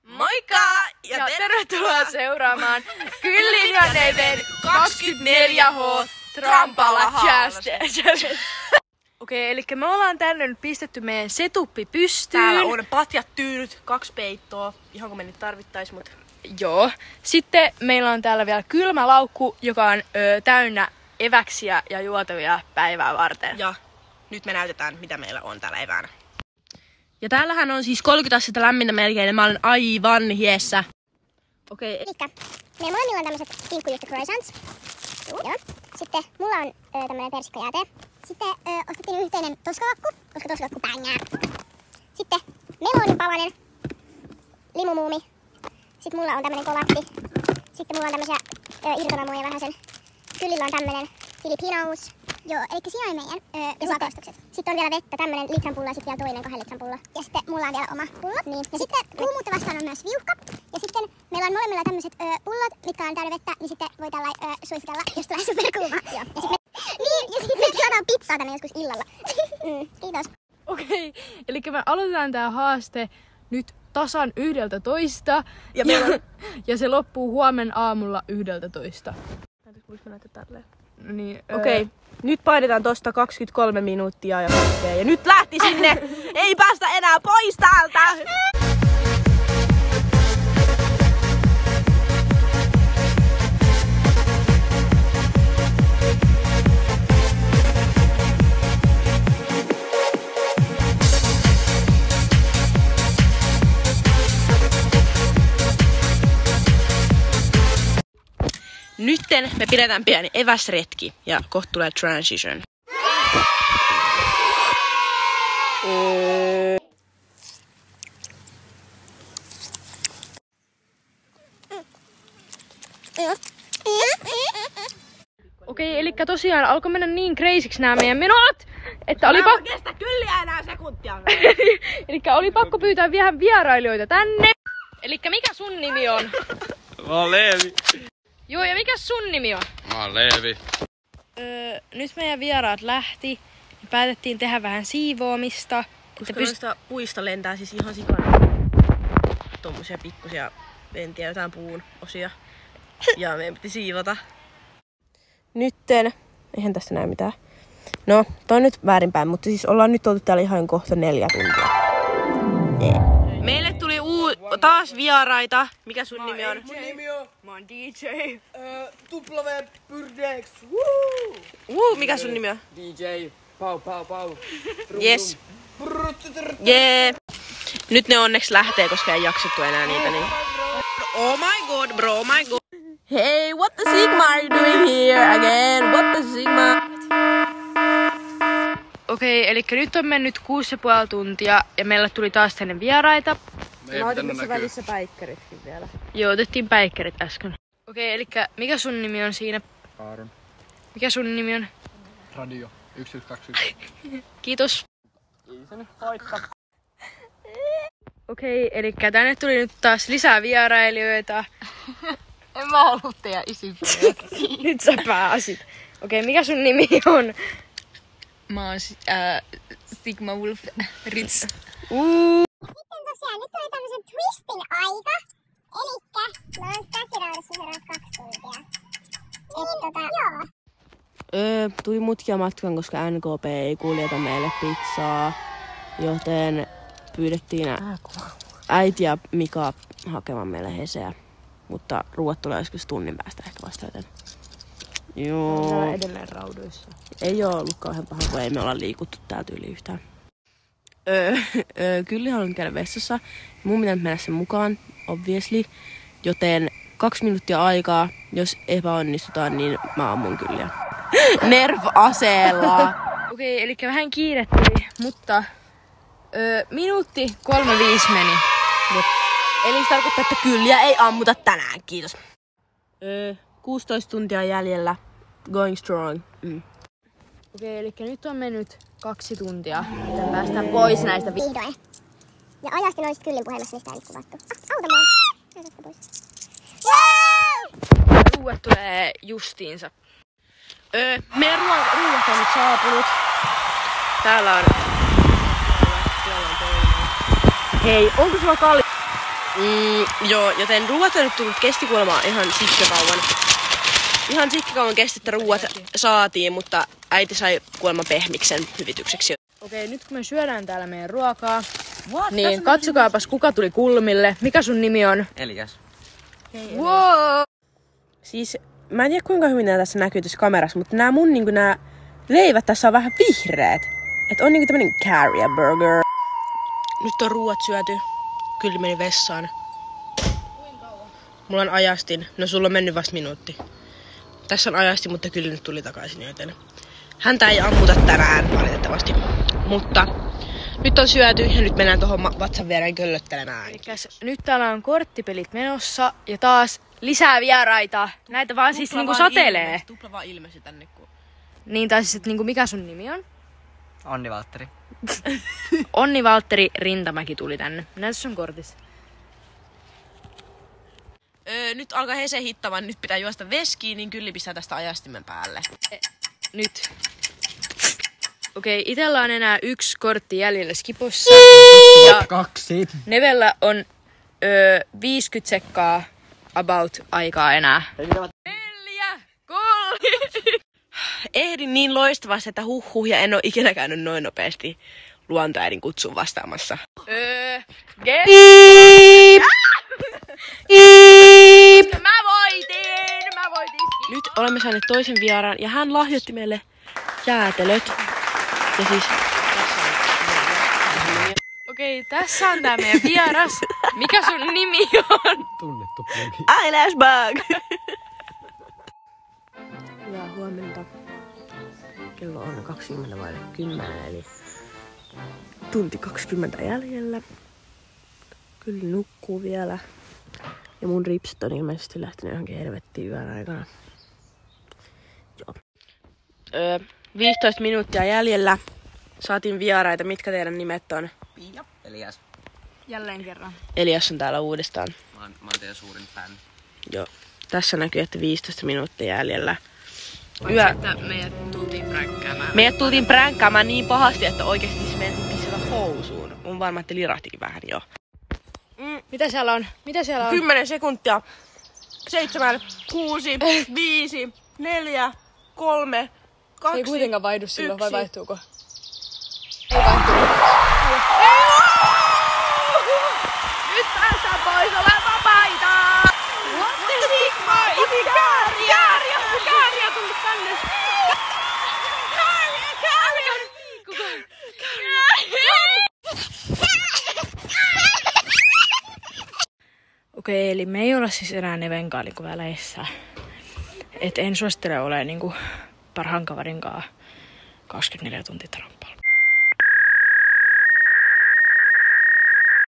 Moikka! Ja tervetuloa seuraamaan Kyllin ja Neven 24H Trampala Challenge. Okei, eli me ollaan tänne nyt pistetty meidän setuppi pystyyn. Täällä on patjat, tyynyt, 2 peittoa, ihan kun me nyt tarvittais, mut... Joo. Sitten meillä on täällä vielä kylmä laukku, joka on täynnä eväksiä ja juotavia päivää varten. Ja nyt me näytetään, mitä meillä on täällä eväänä. Ja täällähän on siis 30 astetta lämmintä melkein ja mä olen aivan hiessä. Okei. Elikkä meillä molemmilla on tämmöset kinkkujuusto croissants. Joo. Sitten mulla on tämmönen persikkajääte. Sitten ostettiin yhteinen toskakakku, koska toskakakku pängää. Sitten meloninpalanen, limumuumi. Sitten mulla on tämmönen kolatti. Sitten mulla on tämmösiä irtonamuja vähäsen. Kyllillä on tämmönen Filipinos. Joo, elikkä siinä oli meidän ruokaostokset. Sitten on vielä vettä, tämmönen litran pullo ja sitten vielä toinen 2 litran pullo. Ja sitten mulla on vielä oma pullo. Niin. Ja sitten kuumuutta vastaan on myös viuhka. Ja sitten meillä on molemmilla tämmöiset pullot, mitkä on täynnä vettä, niin sitten voi tällä suihkutella, jos tulee superkuuma. Joo. Ja sitten ja sitten me tilataan pizzaa tänne joskus illalla. Kiitos. Okei, eli me aloitetaan tää haaste nyt tasan 11. Ja se loppuu huomen aamulla 11. Voisiko näyttää tälleen? Niin, Okei. Nyt painetaan tosta 23 minuuttia ja kaikkea. Ja nyt lähti sinne! Ei päästä enää pois täältä! Nytten me pidetään pieni eväsretki ja kohta tulee transition. Okei, eli tosiaan alkoi mennä niin crazyksi nämä meidän menot, että oli pakko... kestä Kylliä enää sekuntia. Elikkä oli pakko pyytää vähän vierailijoita tänne. Elikkä mikä sun nimi on? Mä oon Leevi. Joo, ja mikä sun nimi on? Mä oon Leevi. Nyt meidän vieraat lähti ja päätettiin tehdä vähän siivoamista. Koska noista puista lentää siis ihan sikana. Tommosia pikkusia, en tiedä, jotain puun osia. Ja meidän piti siivota. Nytten, eihän tästä näe mitään. No, tää on nyt väärinpäin, mutta siis ollaan nyt oltu täällä ihan kohta 4 tuntia. Yeah. Meille tuli taas vieraita. Mikä sun nimi on? Mun nimi on... Mä oon DJ. W Pyrdex. Mikä sun nimi on? DJ. Pau. Yes. Jee. Nyt ne onneksi lähtee, koska ei jaksettu enää niitä. Niin. Oh my god, bro, oh my god. Hey, what the Sigma are you doing here again? What the Sigma? Okei, eli nyt on mennyt 6,5 tuntia ja meillä tuli taas tänne vieraita. Mä otin tässä välissä päikkäritkin vielä. Joo, otettiin päikkärit äsken. Okei, eli mikä sun nimi on siinä? Aaron. Mikä sun nimi on? Radio. 1121. Kiitos. Iisäni, hoitta. Okei, eli tänne tuli nyt taas lisää vierailijoita. En mä halua teidän isypäivä. Nyt sä pääsit. Okei, mikä sun nimi on? Mä oon Sigma Wolf Ritz. Sitten tosiaan nyt oli tämmösen twistin aika. Elikkä mä oon käsiraudossa seuraavat 2 tuntia. Joo. Tuli mutkia matkan, koska NKP ei kuljeta meille pizzaa. Joten pyydettiin äiti ja Mika hakemaan meille heseä. Mutta ruuat tulee joskus tunnin päästä ehkä vasta, joten... Joo. Täällä edelleen raudoissa. Ei oo ollut kauhean paha, kun ei me olla liikuttu täältä yli yhtään. Kyllä haluan käydä vessassa. Mun pitää mennä sen mukaan, obviously. Joten 2 minuuttia aikaa. Jos epäonnistutaan, niin mä ammun Kylliä. Nerv-aseella. Okei, eli vähän kiiretteli, mutta minuutti 35 meni. Eli se tarkoittaa, että Kylliä ei ammuta tänään. Kiitos. 16 tuntia jäljellä. Going strong. Okei, eli nyt on mennyt 2 tuntia. Miten päästään pois näistä Vihdoin. Ja ajasti noisit Kyllin puhelimessa, niin sitä ei kuvattu. Auta mua! Näytätkö pois? ruuat tulee justiinsa. Meidän ruuat on nyt saapunut. Täällä on... Hei, onko sulla Joo, joten ruuat on nyt tullut kesti kuulemma ihan sikkakauan. Ihan sikkakauan kesti, että ruuat saatiin, mutta äiti sai kuulemma pehmiksen hyvitykseksi. Okei, nyt kun me syödään täällä meidän ruokaa, niin katsokaapas kuka tuli kulmille. Mikä sun nimi on? Elias. Wow! Siis mä en tiedä kuinka hyvin nää tässä näkyy tässä kamerassa, mutta nämä mun niinku nää leivät tässä on vähän vihreät. Et on niinku tämmönen carrier burger. Nyt on ruuat syöty. Kyllä meni vessaan. Mulla on ajastin. No sulla on mennyt vasta minuutti. Tässä on ajastin, mutta kyllä nyt tuli takaisin, joten häntä ei ammuta tänään valitettavasti. Mutta nyt on syöty ja nyt mennään tuohon vatsan viereen köllöttelemään. Elikkäs, nyt täällä on korttipelit menossa ja taas lisää vieraita. Näitä vaan siis niinku satelee. Tupla vaan ilmesi tänne. Niin tai siis, niinku mikä sun nimi on? Onni Valtteri. Onni Valtteri Rintamäki tuli tänne. Näytä sun kortissa. Nyt alkaa Hese hittamaan, nyt pitää juosta veskiin, niin Kylli pistää tästä ajastimen päälle. Nyt. Okei, itellä on enää 1 kortti jäljellä skipossa. Ja 2. Nevellä on 50 sekkaa about aikaa enää. 4, 3. Ehdin niin loistavasti, että huhhuh, ja en oo ikinä käynyt noin nopeasti luontoäidin kutsuun vastaamassa. Mä voitin! Nyt olemme saaneet toisen vieraan ja hän lahjoitti meille jäätelöt. Ja siis Okei, tässä on tää meidän vieras. Mikä sun nimi on? Tunnettu blogi. Eyelashbug! Hyvää huomenta. Kello on 20:10, eli tunti 20 jäljellä. Kyllä nukkuu vielä. Ja mun ripsit on ilmeisesti lähtenyt johonkin helvettiin yön aikana. Joo. 15 minuuttia jäljellä. Saatiin vieraita. Mitkä teidän nimet on? Pia. Elias. Jälleen kerran. Elias on täällä uudestaan. Mä oon teidän suurin fan. Joo. Tässä näkyy, että 15 minuuttia jäljellä. Että meidät tultiin pränkkäämään. Meidät tultiin pränkkäämään niin pahasti, että oikeesti siis meidän pistävä housuun. On varma, että lirahtikin vähän jo. Mitä siellä on? 10 sekuntia. 7, 6, 5, 4, 3, 2, Ei kuitenkaan vaihdu silloin, vai 1. vaihtuuko? Ei vaihtuu. Nyt päästään pois, olen vapaita! What the Sigma? Kääriä on tullut tänne! Kääriä! Okei, eli me ei olla siis enää Nevenkaan niinku väleissä. Et en suosittele ole niinku parhaan kaverin kanssa 24 tuntia tramppailla.